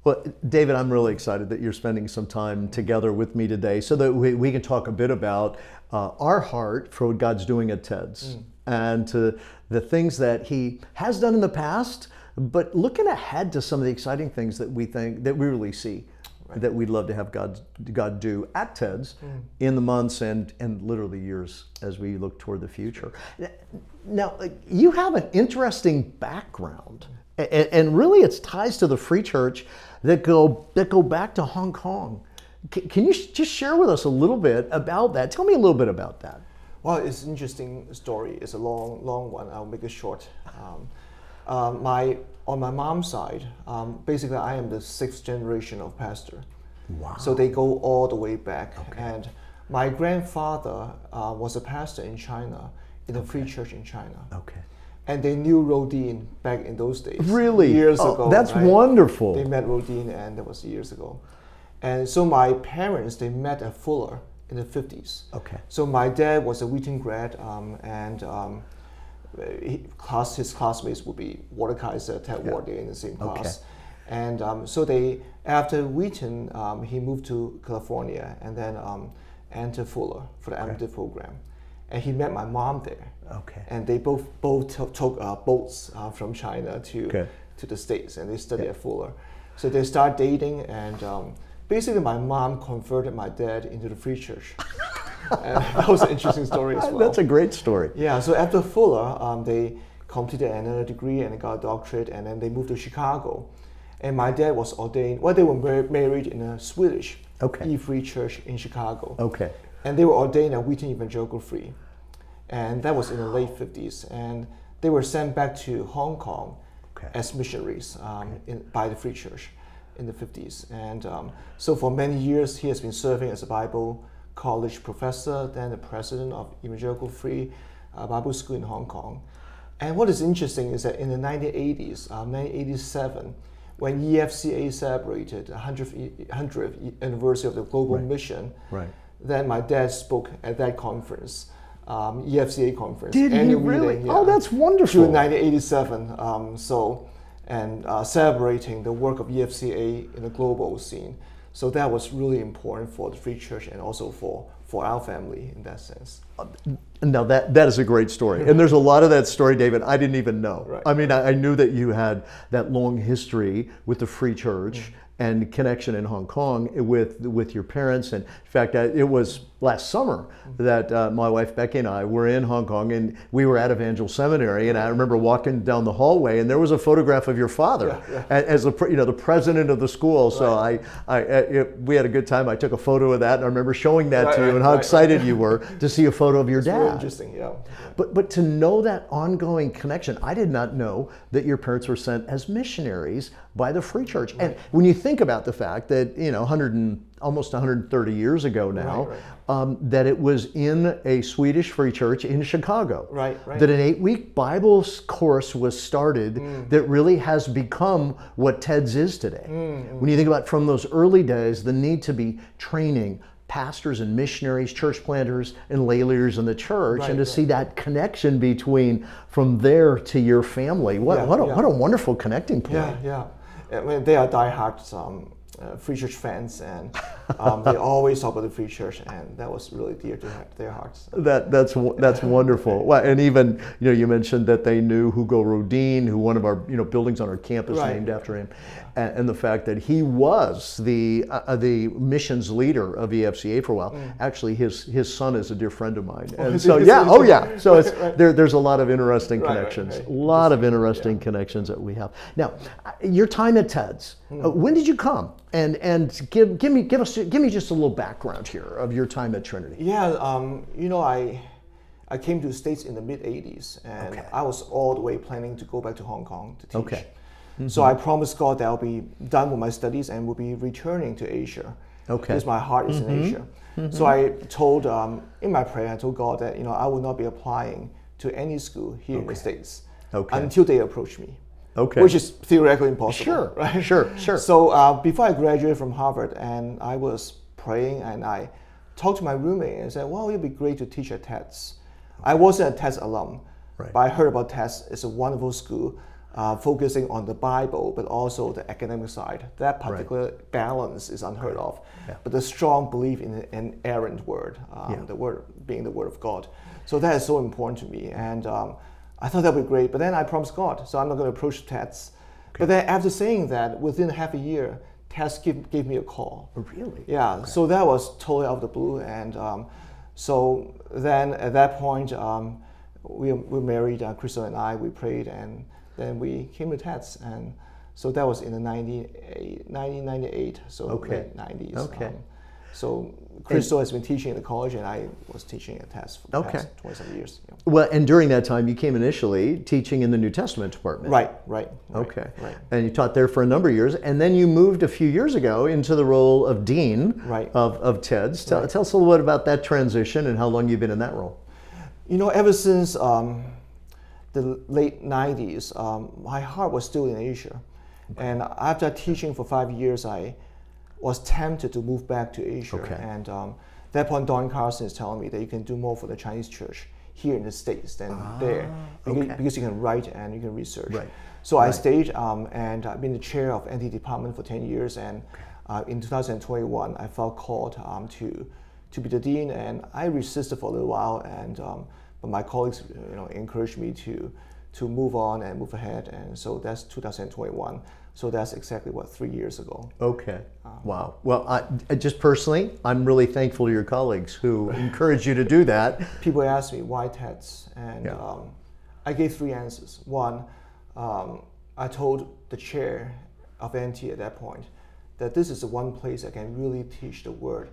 Well, David, I'm really excited that you're spending some time together with me today so that we can talk a bit about our heart for what God's doing at TEDS and to the things that He has done in the past, but looking ahead to some of the exciting things that we really see. Right. That we'd love to have God do at TEDS in the months and literally years as we look toward the future. Now, you have an interesting background, and really it's ties to the Free Church that go back to Hong Kong. Can you just share with us a little bit about that? Tell me a little bit about that. Well, it's an interesting story. It's a long one. I'll make it short. On my mom's side, basically I am the 6th generation of pastor. Wow. So they go all the way back. Okay. And my grandfather was a pastor in China, in a Free Church in China. Okay. And they knew Rodin back in those days. Really? Years ago. That's right? Wonderful. They met Rodin, and that was years ago. And so my parents, they met at Fuller in the 50s. Okay. So my dad was a Wheaton grad, his classmates would be Walter Kaiser, Ted Ward, they're in the same class. And so after Wheaton, he moved to California and then entered Fuller for the MDiv program. And he met my mom there. Okay. And they both took boats from China to the States, and they studied at Fuller. So they started dating, and basically my mom converted my dad into the Free Church. And that was an interesting story as well. That's a great story. Yeah, so after Fuller, they completed another degree and got a doctorate, and then they moved to Chicago. And my dad was ordained, they were married in a Swedish E-Free Church in Chicago. Okay. And they were ordained at Wheaton Evangelical Free. And that was in the late 50s. And they were sent back to Hong Kong as missionaries by the Free Church in the 50s. And so for many years, he has been serving as a Bible college professor, then the president of Evangelical Free Bible School in Hong Kong. And what is interesting is that in the 1980s, 1987, when EFCA celebrated the 100th anniversary of the global mission, then my dad spoke at that conference, EFCA conference. Did he really? Meeting, oh, that's wonderful. June 1987, celebrating the work of EFCA in the global scene. So that was really important for the Free Church and also for our family in that sense. Now that is a great story. And there's a lot of that story, David, I didn't even know. Right. I mean, I knew that you had that long history with the Free Church and connection in Hong Kong with your parents. And in fact, it was last summer that my wife Becky and I were in Hong Kong, and we were at Evangel Seminary, and I remember walking down the hallway, and there was a photograph of your father as the president of the school. So we had a good time. I took a photo of that, and I remember showing that to you and how excited you were to see a photo of your dad. Really interesting, yeah. But to know that ongoing connection, I did not know that your parents were sent as missionaries by the Free Church. Right. And when you think about the fact that, almost 130 years ago now, that it was in a Swedish Free Church in Chicago. Right. That an 8-week Bible course was started that really has become what TEDS is today. When you think about from those early days, the need to be training pastors and missionaries, church planters and lay leaders in the church, and to see that connection between from there to your family. What a wonderful connecting point. Yeah. I mean, they are diehard Free Church fans, and they always talk about the Free Church, and that was really dear to their hearts. That's wonderful. Well, and even you mentioned that they knew Hugo Rodin, who one of our buildings on our campus named after him, and the fact that he was the missions leader of EFCA for a while. Actually, his son is a dear friend of mine, and so So it's there's a lot of interesting connections, a lot of interesting connections that we have. Now, your time at TEDS. When did you come? And give me just a little background here of your time at Trinity. Yeah, I came to the States in the mid-'80s, and I was all the way planning to go back to Hong Kong to teach. Okay. So I promised God that I'll be done with my studies and will be returning to Asia. Okay. Because my heart is in Asia. So I told, in my prayer, I told God that I will not be applying to any school here in the States until they approach me. Okay. Which is theoretically impossible. Sure, right? Sure. So before I graduated from Harvard, and I was praying, and I talked to my roommate and said, well, it'd be great to teach at TEDS. I wasn't a TEDS alum, but I heard about TEDS. It's a wonderful school. focusing on the Bible, but also the academic side. That particular balance is unheard of. Yeah. But the strong belief in an inerrant word, the word being the word of God. So that is so important to me. And I thought that would be great. But then I promised God, so I'm not going to approach TEDS. Okay. But then after saying that, within half a year, TEDS gave me a call. Oh, really? Yeah. Okay. So that was totally out of the blue. And so then at that point, we married, Crystal and I, we prayed, and then we came to TEDS. And so that was in the 1998, so late 90s. Okay. So Crystal has been teaching in the college, and I was teaching at TEDS for the past 27 years. Yeah. Well, and during that time, you came initially teaching in the New Testament department. Right. Okay. Right. And you taught there for a number of years, and then you moved a few years ago into the role of Dean of TEDS. Tell us a little bit about that transition and how long you've been in that role. You know, ever since the late 90s, my heart was still in Asia. Okay. And after teaching for 5 years, I was tempted to move back to Asia. Okay. And at that point, Don Carson is telling me that you can do more for the Chinese church here in the States than there, because you can write and you can research. Right. So I stayed, and I've been the chair of NT department for 10 years. And in 2021, I felt called to be the dean, and I resisted for a little while. And but my colleagues, encouraged me to move on and move ahead. And so that's 2021. So that's exactly 3 years ago. Okay. Wow. Well, I just personally, I'm really thankful to your colleagues who encouraged you to do that. People ask me why TEDS, and I gave 3 answers. One, I told the chair of NT at that point that this is the one place I can really teach the word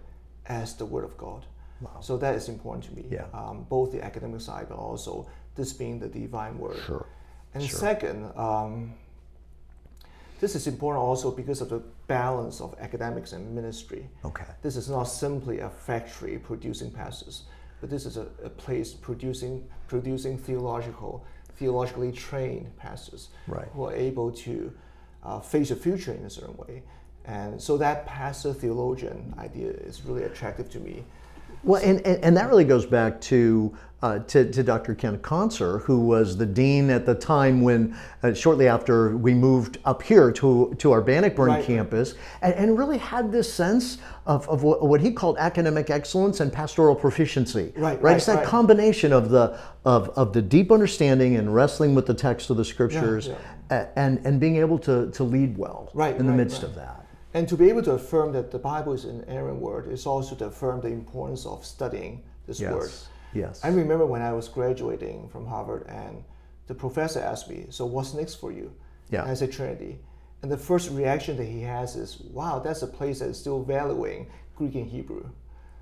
as the word of God. Wow. So that is important to me. Yeah. Both the academic side, but also this being the divine word. Sure. And second, this is important also because of the balance of academics and ministry. Okay. This is not simply a factory producing pastors, but this is a place producing theologically trained pastors who are able to face the future in a certain way. And so that pastor-theologian idea is really attractive to me. Well, and that really goes back to Dr. Ken Conser, who was the dean at the time when, shortly after we moved up here to our Bannockburn campus, and really had this sense of what he called academic excellence and pastoral proficiency. Right. It's that combination of the deep understanding and wrestling with the text of the scriptures, and being able to lead well in the midst of that. And to be able to affirm that the Bible is an inerrant word is also to affirm the importance of studying this word. Yes. I remember when I was graduating from Harvard, and the professor asked me, "So what's next for you?" Yeah. And I said Trinity. And the first reaction that he has is, "Wow, that's a place that is still valuing Greek and Hebrew."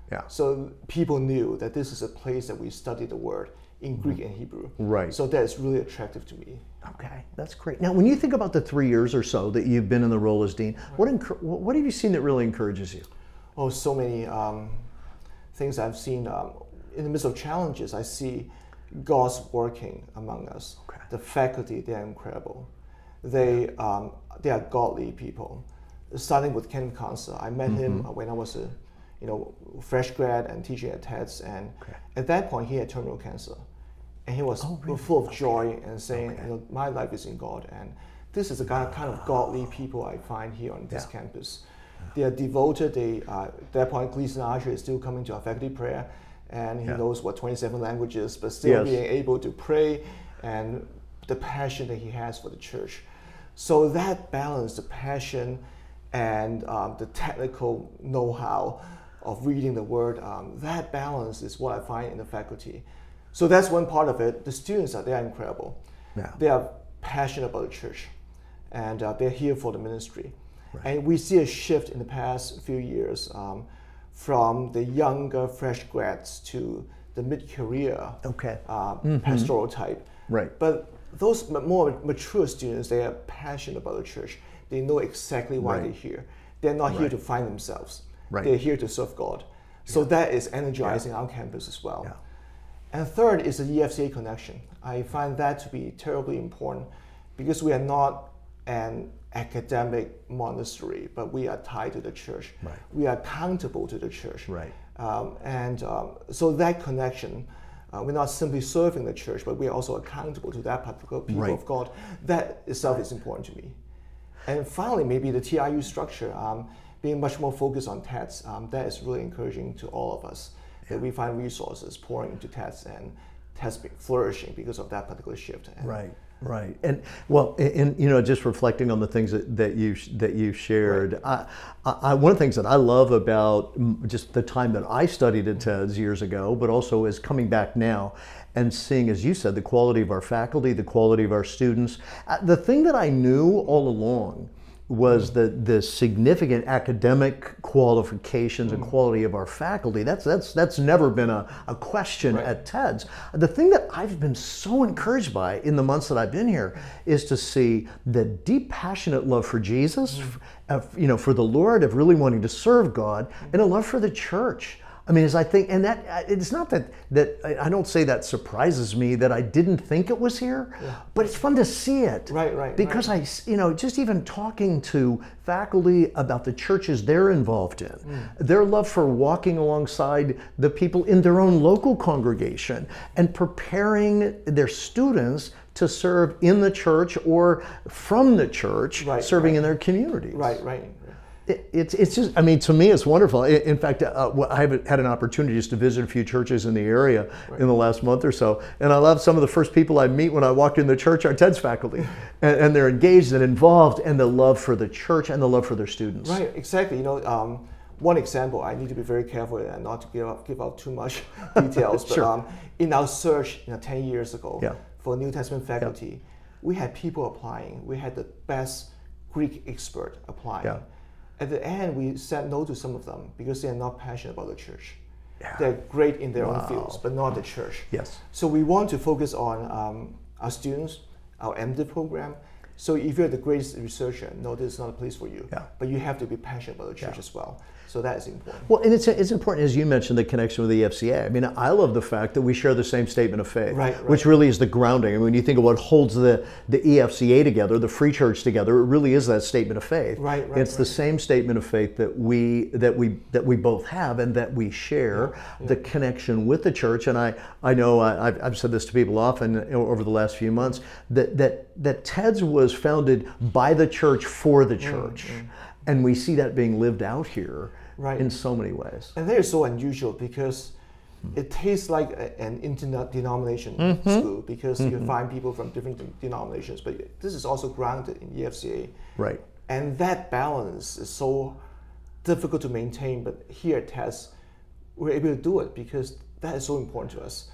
Yeah. So people knew that this is a place that we study the word in Greek and Hebrew. Right. So that is really attractive to me. Okay, that's great. Now, when you think about the 3 years or so that you've been in the role as dean, what have you seen that really encourages you? Oh, so many things I've seen. In the midst of challenges, I see God's working among us. Okay. The faculty, they're incredible. They are godly people. Starting with Ken Conser, I met him when I was a fresh grad and teaching at TEDS, and at that point he had terminal cancer. And he was full of joy and saying, my life is in God. And this is the kind of godly people I find here on this campus. They are devoted. At that point, Gleason Archer is still coming to our faculty prayer, and he knows 27 languages, but still being able to pray, and the passion that he has for the church. So that balance, the passion and the technical know-how of reading the word, that balance is what I find in the faculty. So that's one part of it. The students they are incredible. Yeah. They are passionate about the church, and they're here for the ministry. Right. And we see a shift in the past few years from the younger fresh grads to the mid-career pastoral type. Right. But those more mature students, they are passionate about the church. They know exactly why they're here. They're not here to find themselves. Right. They're here to serve God. So that is energizing our campus as well. Yeah. And third is the EFCA connection. I find that to be terribly important because we are not an academic monastery, but we are tied to the church. Right. We are accountable to the church. Right. So that connection We're not simply serving the church, but we're also accountable to that particular people Right. of God. That itself is important to me. And finally, maybe the TRU structure, being much more focused on TEDs, that is really encouraging to all of us, that we find resources pouring into TEDs and TEDs flourishing because of that particular shift. And right. Right, and well, and you know, just reflecting on the things that you shared, right. One of the things that I love about just the time that I studied at TEDS years ago, but also is coming back now and seeing, as you said, the quality of our faculty, the quality of our students. The thing that I knew all along was the significant academic qualifications and quality of our faculty. That's never been a question right. at TEDS. The thing that I've been so encouraged by in the months that I've been here is to see the deep, passionate love for Jesus, you know, for the Lord, of really wanting to serve God, and a love for the church. I mean, as I think, and that it's not that I don't say that surprises me that I didn't think it was here, but it's fun to see it. Right. Because I, you know, just even talking to faculty about the churches they're involved in, their love for walking alongside the people in their own local congregation and preparing their students to serve in the church or from the church, serving in their communities. Right. It's just, I mean, to me, it's wonderful. In fact, I've had an opportunity just to visit a few churches in the area in the last month or so, and I love some of the first people I meet when I walk in the church are TEDS faculty, and they're engaged and involved, and the love for the church and the love for their students. Right, exactly. You know, one example, I need to be very careful and not to give out too much details, but in our search, 10 years ago, for New Testament faculty, we had people applying. We had the best Greek expert applying. At the end, we said no to some of them because they are not passionate about the church. They're great in their own fields, but not the church. So we want to focus on our students, our MDiv program. So if you're the greatest researcher, no, this is not a place for you. But you have to be passionate about the church as well. So that is important. Well, and it's important, as you mentioned, the connection with the EFCA. I mean, I love the fact that we share the same statement of faith, which really is the grounding. I mean, when you think of what holds the EFCA together, the Free Church together, it really is that statement of faith. It's the same statement of faith that we both have and that we share, the connection with the church. And I know I've said this to people often over the last few months that TEDS was founded by the church for the church, and we see that being lived out here. In so many ways. And that is so unusual because it tastes like an interdenomination school because you can find people from different denominations, but this is also grounded in EFCA. And that balance is so difficult to maintain, but here at TEDS, we're able to do it because that is so important to us.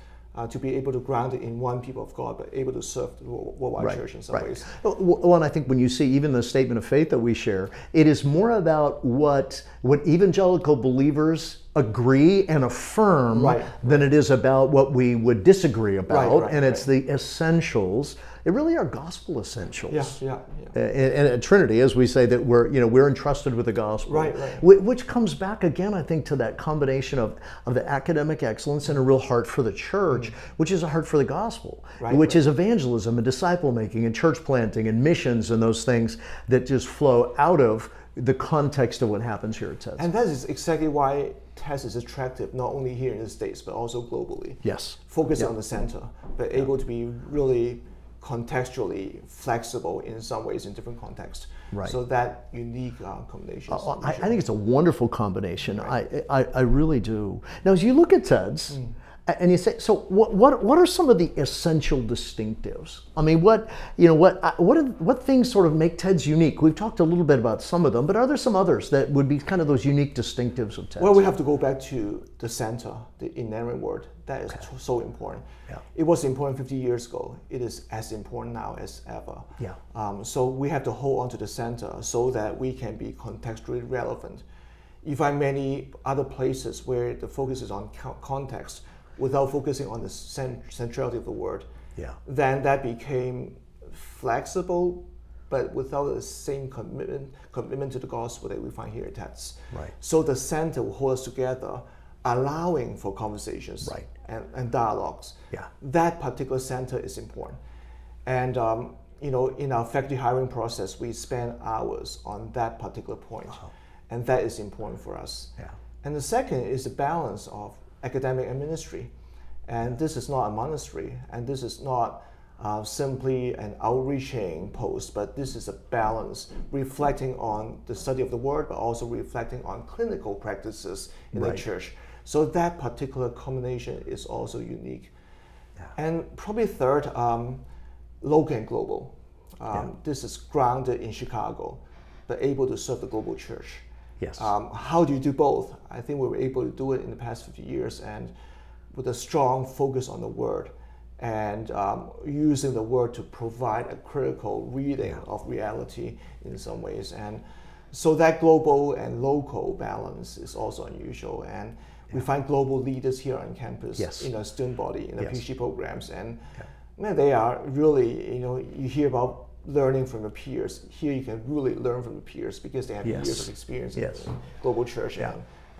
To be able to ground it in one people of God, but able to serve the worldwide church in some ways. Well, and I think when you see even the statement of faith that we share, it is more about what evangelical believers agree and affirm than it is about what we would disagree about. And it's the essentials. It really are gospel essentials. And at Trinity, as we say, that we're entrusted with the gospel, which comes back again, I think, to that combination of the academic excellence and a real heart for the church, which is a heart for the gospel, which is evangelism and disciple making and church planting and missions and those things that just flow out of the context of what happens here at TEDS. And that is exactly why TEDS is attractive, not only here in the States, but also globally. Focusing on the center, but able to be really contextually flexible in some ways in different contexts. So that unique combination. I think it's a wonderful combination. I really do. Now, as you look at TEDS, and you say, so what are some of the essential distinctives? I mean, what things sort of make TEDS unique? We've talked a little bit about some of them, but are there some others that would be kind of those unique distinctives of TEDS? Well, we have to go back to the center, the inerrant word. That is so important. It was important 50 years ago. It is as important now as ever. So we have to hold on to the center so that we can be contextually relevant. You find many other places where the focus is on context, without focusing on the centrality of the word, then that became flexible, but without the same commitment to the gospel that we find here at TEDS. So the center will hold us together, allowing for conversations and dialogues. That particular center is important. And in our faculty hiring process, we spend hours on that particular point. And that is important for us. And the second is the balance of academic and ministry. And this is not a monastery, and this is not simply an outreaching post, but this is a balance reflecting on the study of the word, but also reflecting on clinical practices in the church. So that particular combination is also unique. Yeah. And probably third, local and global. This is grounded in Chicago, but able to serve the global church. Yes. How do you do both? I think we were able to do it in the past 50 years, and with a strong focus on the word, and using the word to provide a critical reading of reality in some ways. And so that global and local balance is also unusual. And we find global leaders here on campus in our student body, in the PhD programs. And man, they are really, you hear about learning from your peers. Here you can really learn from the peers because they have years of experience in global church.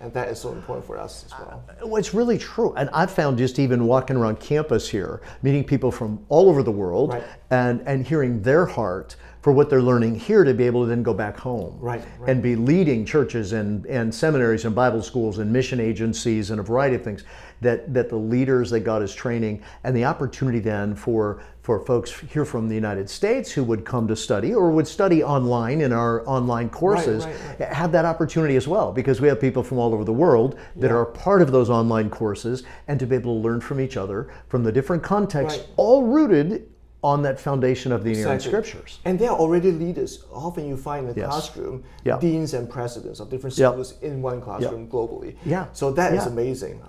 And that is so important for us as well. Well, it's really true. And I've found just even walking around campus here, meeting people from all over the world and hearing their heart for what they're learning here to be able to then go back home and be leading churches and seminaries and Bible schools and mission agencies and a variety of things that the leaders that God is training, and the opportunity then for folks here from the United States who would come to study or would study online in our online courses have that opportunity as well, because we have people from all over the world that are part of those online courses, and to be able to learn from each other from the different contexts, all rooted on that foundation of the inerrant scriptures. And they're already leaders. Often you find in the classroom deans and presidents of different schools in one classroom globally. So that is amazing.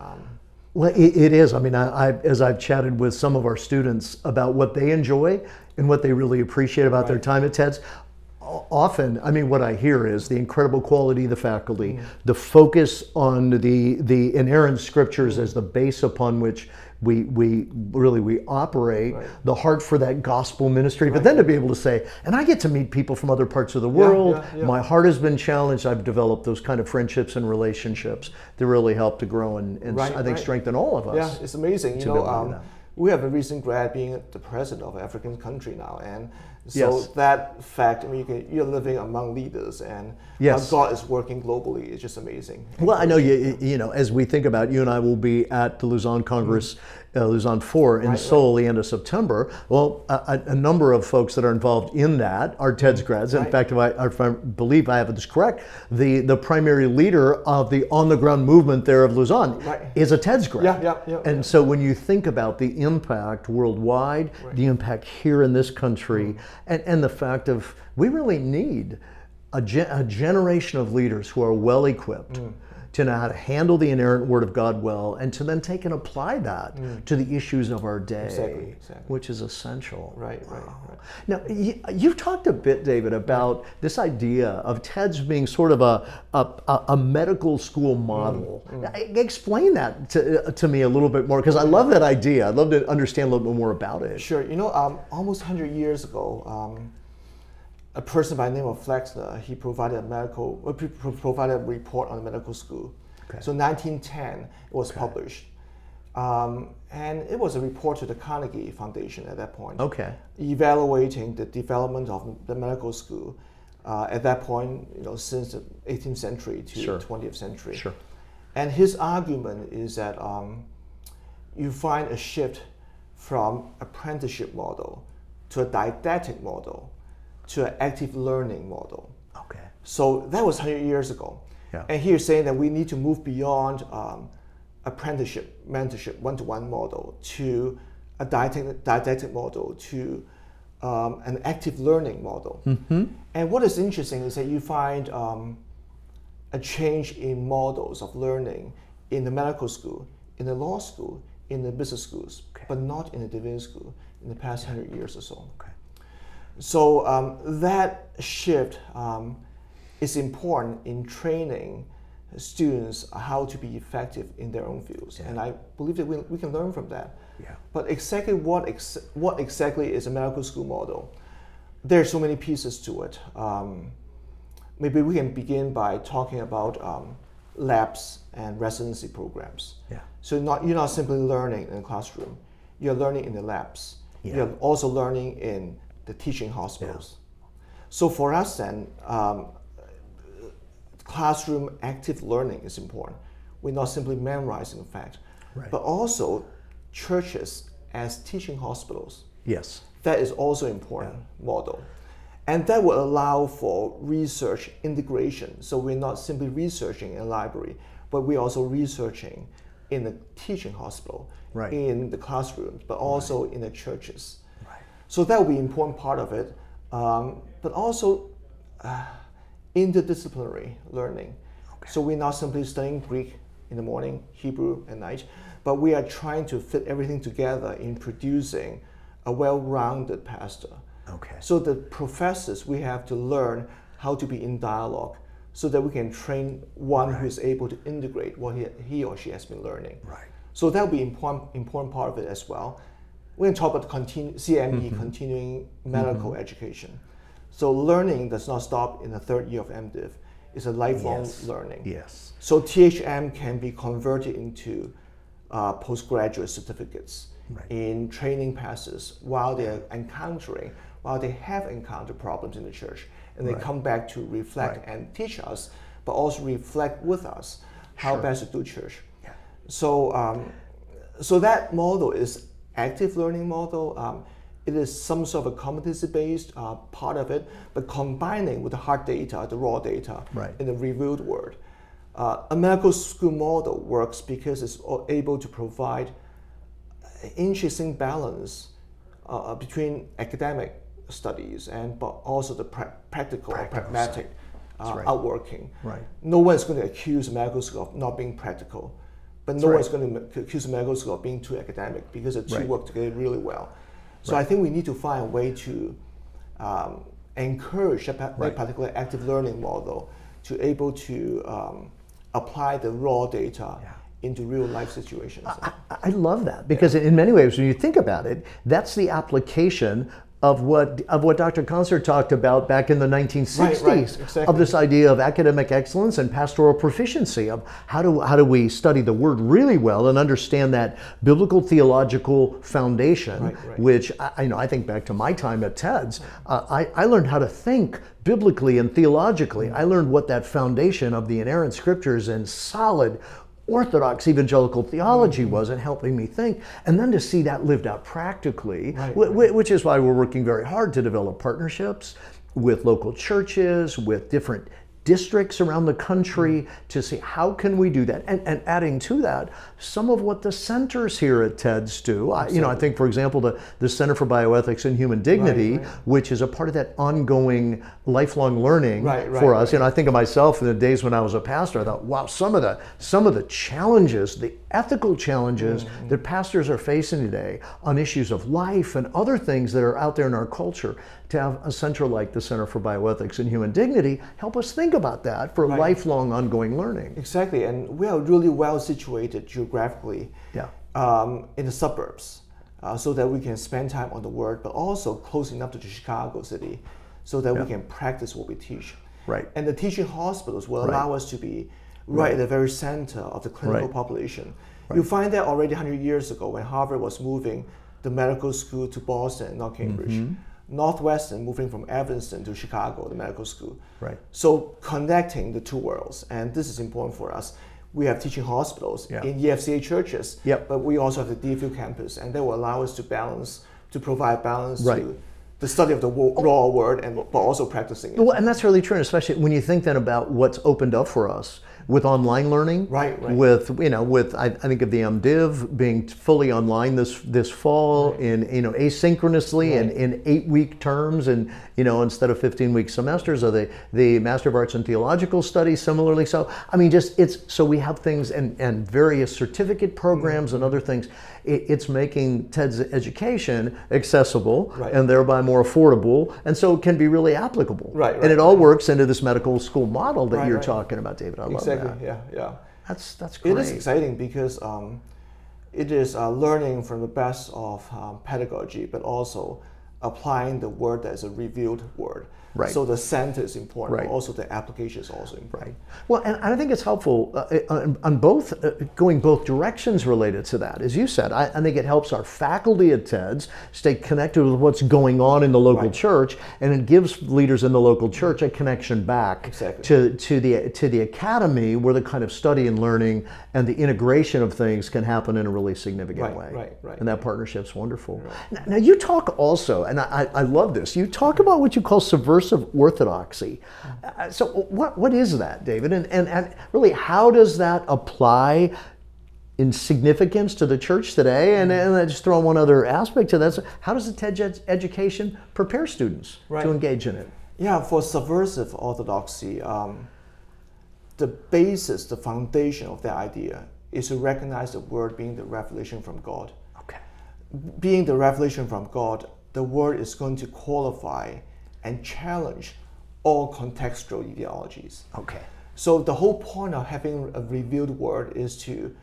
Well, it is. I mean, as I've chatted with some of our students about what they enjoy and what they really appreciate about their time at TEDS, often, I mean, what I hear is the incredible quality of the faculty, the focus on the inerrant scriptures as the base upon which we operate, the heart for that gospel ministry, but then to be able to say, and I get to meet people from other parts of the world, my heart has been challenged, I've developed those kind of friendships and relationships that really help to grow and I think strengthen all of us. Yeah, it's amazing. We have a recent grad being the president of an African country now, and so that fact, I mean, you're living among leaders, and how God is working globally is just amazing. Well, I know you know, as we think about, you and I will be at the Lausanne Congress, Lausanne 4 in Seoul the end of September. Well, a number of folks that are involved in that are TEDS grads. In fact, if I believe I have this correct, the primary leader of the on-the-ground movement there of Lausanne is a TEDS grad. And so when you think about the impact worldwide, the impact here in this country, and the fact of we really need a generation of leaders who are well equipped to know how to handle the inerrant Word of God well, and to then take and apply that to the issues of our day, which is essential. Right. Now, you've talked a bit, David, about this idea of TEDS being sort of a medical school model. Explain that to me a little bit more, because I love that idea. I'd love to understand a little bit more about it. Sure. You know, almost 100 years ago, a person by the name of Flexner, he provided a report on the medical school. So 1910, it was published. And it was a report to the Carnegie Foundation at that point, evaluating the development of the medical school at that point, since the 18th century to the 20th century. And his argument is that you find a shift from apprenticeship model to a didactic model to an active learning model. So that was 100 years ago. And he's saying that we need to move beyond apprenticeship, mentorship, one-to-one model to a didactic model to an active learning model. And what is interesting is that you find a change in models of learning in the medical school, in the law school, in the business schools, but not in the divinity school in the past 100 years or so. So that shift is important in training students how to be effective in their own fields, and I believe that we can learn from that. But exactly what exactly is a medical school model? There are so many pieces to it. Maybe we can begin by talking about labs and residency programs. So you're not simply learning in a classroom; you're learning in the labs. You're also learning in the teaching hospitals. So for us then, classroom active learning is important. We're not simply memorizing the fact, but also churches as teaching hospitals. Yes. That is also important model. And that will allow for research integration. So we're not simply researching in a library, but we're also researching in the teaching hospital, in the classrooms, but also in the churches. So that will be an important part of it. But also interdisciplinary learning. So we're not simply studying Greek in the morning, Hebrew at night, but we are trying to fit everything together in producing a well-rounded pastor. So the professors, we have to learn how to be in dialogue so that we can train one who is able to integrate what he or she has been learning. So that will be important part of it as well. We're going to talk about CME, continuing medical education. So learning does not stop in the third year of MDiv. It's a lifelong learning. So THM can be converted into postgraduate certificates in training pastors while they're while they have encountered problems in the church, and they come back to reflect and teach us, but also reflect with us how best to do church. So, so that model is active learning model. It is some sort of a competency-based part of it, but combining with the hard data, the raw data, in the revealed word. A medical school model works because it's able to provide an interesting balance between academic studies but also the practical or pragmatic outworking. No one's going to accuse a medical school of not being practical, but no one's going to accuse a medical school of being too academic, because the two work together really well. So I think we need to find a way to encourage that particular active learning model to able to apply the raw data into real life situations. I love that, because in many ways, when you think about it, that's the application of what Dr. Concert talked about back in the 1960s, of this idea of academic excellence and pastoral proficiency, of how do we study the Word really well and understand that biblical theological foundation, which I think back to my time at TEDS, I learned how to think biblically and theologically. I learned what that foundation of the inerrant scriptures and solid orthodox evangelical theology was, and helping me think, and then to see that lived out practically, which is why we're working very hard to develop partnerships with local churches, with different districts around the country, to see how can we do that, and adding to that some of what the centers here at TEDS do. I think, for example, the Center for Bioethics and Human Dignity, which is a part of that ongoing lifelong learning for us. I think of myself in the days when I was a pastor. I thought, wow, some of the challenges, the ethical challenges that pastors are facing today on issues of life and other things that are out there in our culture, to have a center like the Center for Bioethics and Human Dignity help us think about that for lifelong ongoing learning. Exactly, and we are really well situated geographically in the suburbs, so that we can spend time on the Word, but also close enough to the Chicago city so that we can practice what we teach. And the teaching hospitals will allow us to be at the very center of the clinical population. You find that already 100 years ago, when Harvard was moving the medical school to Boston, not Cambridge. Northwestern moving from Evanston to Chicago, the medical school. So connecting the two worlds, and this is important for us. We have teaching hospitals in EFCA churches, but we also have the DFU campus, and that will allow us to provide balance to the study of the raw word, but also practicing it. Well, and that's really true, and especially when you think then about what's opened up for us with online learning, with I think of the MDiv being fully online this fall, in asynchronously and in 8-week terms, and instead of 15-week semesters, or the Master of Arts in Theological Studies similarly. So I mean, so we have things and various certificate programs and other things. It's making TEDS education accessible and thereby more affordable, and so it can be really applicable. And it all works into this medical school model that you're talking about, David. I love that. That's great. It is exciting because it is learning from the best of pedagogy, but also applying the word that is a revealed word. Right. So the center is important, Right. but also the application is also important. Right. Well, and I think it's helpful on both, going both directions related to that. As you said, I think it helps our faculty at TEDS stay connected with what's going on in the local Right. church, and it gives leaders in the local church a connection back Exactly. to the academy, where the kind of study and learning and the integration of things can happen in a really significant way. Right. And that partnership's wonderful. Now, you talk also, and I love this, you talk about what you call subversive orthodoxy. So what is that, David? And really, how does that apply in significance to the church today? And I just throw one other aspect to that. So how does the TED education prepare students to engage in it? Yeah, for subversive orthodoxy, the basis, the foundation of that idea is to recognize the word being the revelation from God. Okay. Being the revelation from God, the word is going to qualify and challenge all contextual ideologies. Okay. So the whole point of having a revealed word is to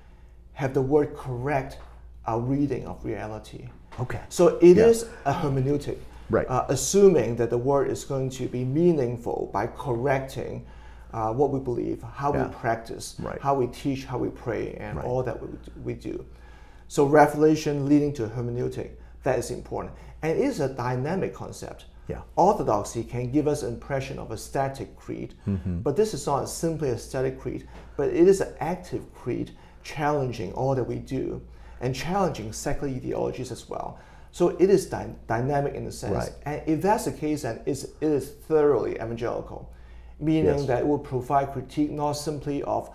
have the word correct our reading of reality. Okay. So it is a hermeneutic, right? Assuming that the word is going to be meaningful by correcting what we believe, how we practice, how we teach, how we pray, and all that we do. So revelation leading to hermeneutic, that is important. And it is a dynamic concept. Yeah. Orthodoxy can give us an impression of a static creed, but this is not simply a static creed, but it is an active creed challenging all that we do and challenging secular ideologies as well. So it is dynamic in a sense. Right. And if that's the case, then it is thoroughly evangelical, meaning that it will provide critique not simply of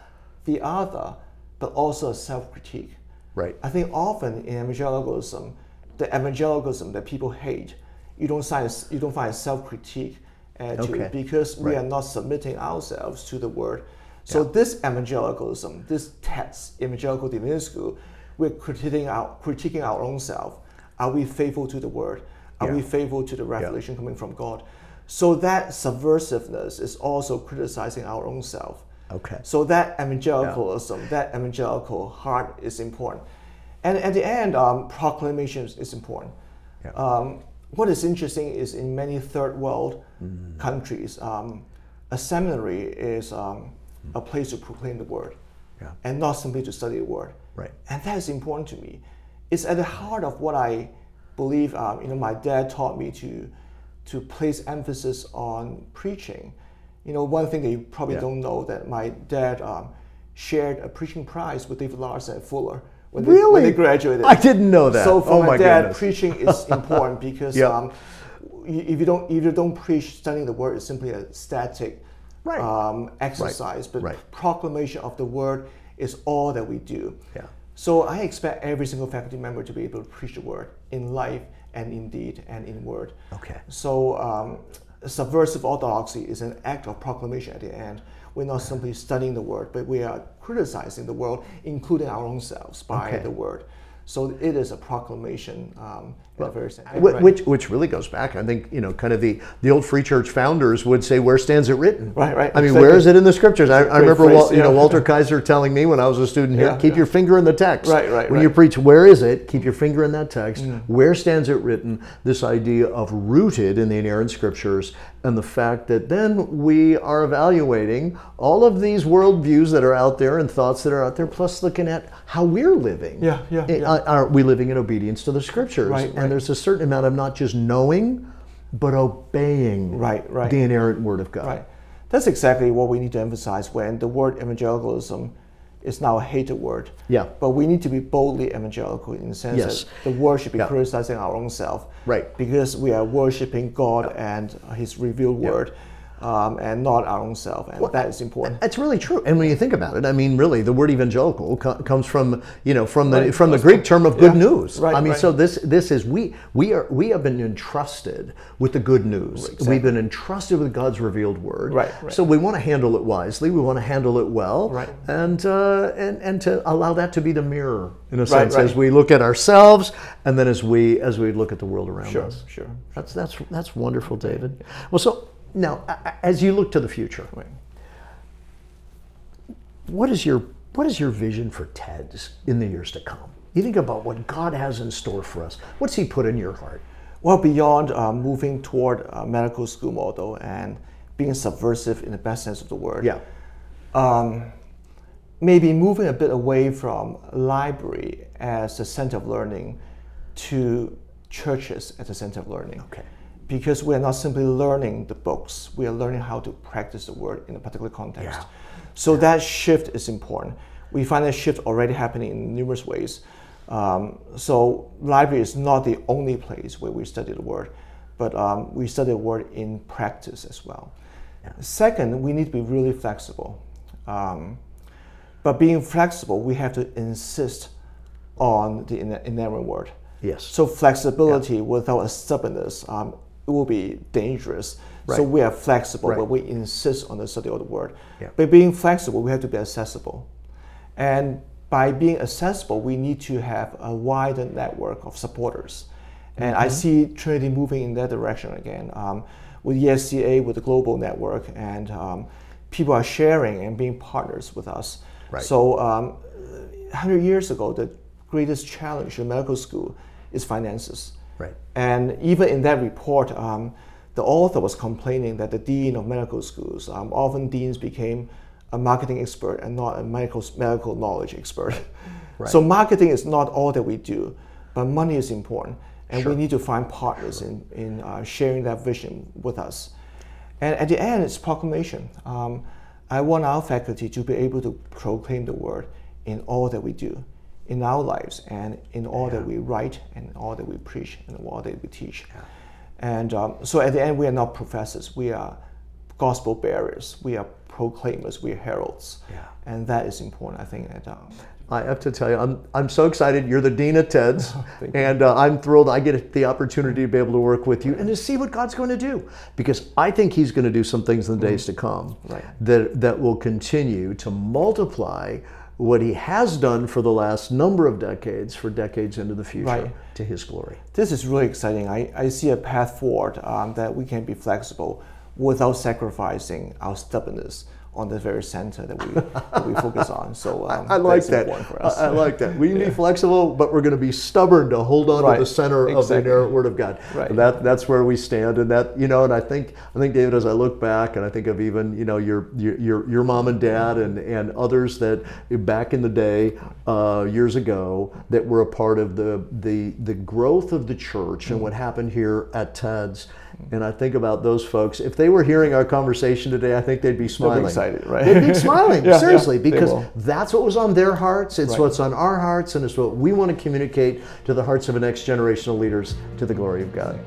the other, but also a self-critique. Right. I think often in evangelicalism, the evangelicalism that people hate, you don't find a self-critique to it because we are not submitting ourselves to the word. So this evangelicalism, this text, evangelical divinity school, we're critiquing our own self. Are we faithful to the word? Are we faithful to the revelation coming from God? So that subversiveness is also criticizing our own self. Okay. So that evangelicalism, that evangelical heart is important. And at the end, proclamation is important. Yeah. What is interesting is in many third world countries, a seminary is a place to proclaim the word, and not simply to study the word. Right. And that is important to me. It's at the heart of what I believe. My dad taught me to place emphasis on preaching. One thing that you probably don't know, that my dad shared a preaching prize with David Larson at Fuller when they graduated. I didn't know that. So for my dad, goodness. preaching is important because if you don't preach, studying the word is simply a static exercise. But proclamation of the word is all that we do. Yeah. So I expect every single faculty member to be able to preach the word in life and in deed and in word. Okay. So subversive orthodoxy is an act of proclamation at the end. We're not simply studying the word, but we are criticizing the world, including our own selves, by the word. So it is a proclamation, which really goes back. I think kind of the old Free Church founders would say, "Where stands it written?" Right. I mean, where is it in the Scriptures? I remember Walter Kaiser telling me when I was a student here, "Keep your finger in the text." When you preach, where is it? Keep your finger in that text. Where stands it written? This idea of rooted in the inerrant Scriptures, and the fact that then we are evaluating all of these worldviews that are out there and thoughts that are out there, plus looking at how we're living. Are we living in obedience to the Scriptures? And there's a certain amount of not just knowing, but obeying the inerrant Word of God. Right. That's exactly what we need to emphasize when the word evangelicalism is now a hated word. Yeah. But we need to be boldly evangelical in the sense that the word should be criticizing our own self. Right. Because we are worshiping God and His revealed word. And not our own self, and that is important. That's really true. And when you think about it, I mean, really, the word evangelical comes from the Greek term of good news. So this is we have been entrusted with the good news. We've been entrusted with God's revealed word. So we want to handle it wisely. We want to handle it well, and to allow that to be the mirror in a sense as we look at ourselves, and then as we look at the world around us. Sure. That's wonderful, David. Well, so. Now, as you look to the future, what is your vision for TEDS in the years to come? You think about what God has in store for us. What's He put in your heart? Well, beyond moving toward a medical school model and being subversive in the best sense of the word, maybe moving a bit away from library as a center of learning to churches as a center of learning. Okay. Because we're not simply learning the books, we are learning how to practice the word in a particular context. Yeah. So that shift is important. We find that shift already happening in numerous ways. So library is not the only place where we study the word, but we study the word in practice as well. Yeah. Second, we need to be really flexible. But being flexible, we have to insist on the inerrant word. Yes. So flexibility without a stubbornness, it will be dangerous. Right. So we are flexible, but we insist on the study of the word. Yeah. But being flexible, we have to be accessible. And by being accessible, we need to have a wider network of supporters. And I see Trinity moving in that direction again. With ESCA, with the global network, and people are sharing and being partners with us. Right. So 100 years ago, the greatest challenge in medical school is finances. Right. And even in that report, the author was complaining that the dean of medical schools, often deans became a marketing expert and not a medical knowledge expert. Right. So marketing is not all that we do, but money is important. And we need to find partners in sharing that vision with us. And at the end, it's proclamation. I want our faculty to be able to proclaim the word in all that we do, in our lives, and in all that we write, and in all that we preach, and in all that we teach. Yeah. And so at the end, we are not professors. We are gospel bearers. We are proclaimers. We are heralds. Yeah. And that is important, I think. I have to tell you, I'm so excited. You're the Dean of TEDS, and I'm thrilled I get the opportunity to be able to work with you and to see what God's going to do. Because I think He's going to do some things in the days to come that will continue to multiply what He has done for the last number of decades, for decades into the future, to His glory. This is really exciting. I see a path forward that we can be flexible without sacrificing our stubbornness on the very center that we focus on. So I like that. For us. I like that. We can be flexible, but we're going to be stubborn to hold on to the center of the inerrant Word of God. Right. That's where we stand, and that and I think David, as I look back, and I think of even your mom and dad and others that back in the day years ago that were a part of the growth of the church and what happened here at TEDS. And I think about those folks. If they were hearing our conversation today, I think they'd be smiling. They'd be excited, right? They'd be smiling, seriously, because that's what was on their hearts. It's what's on our hearts, and it's what we want to communicate to the hearts of the next generation of leaders to the glory of God.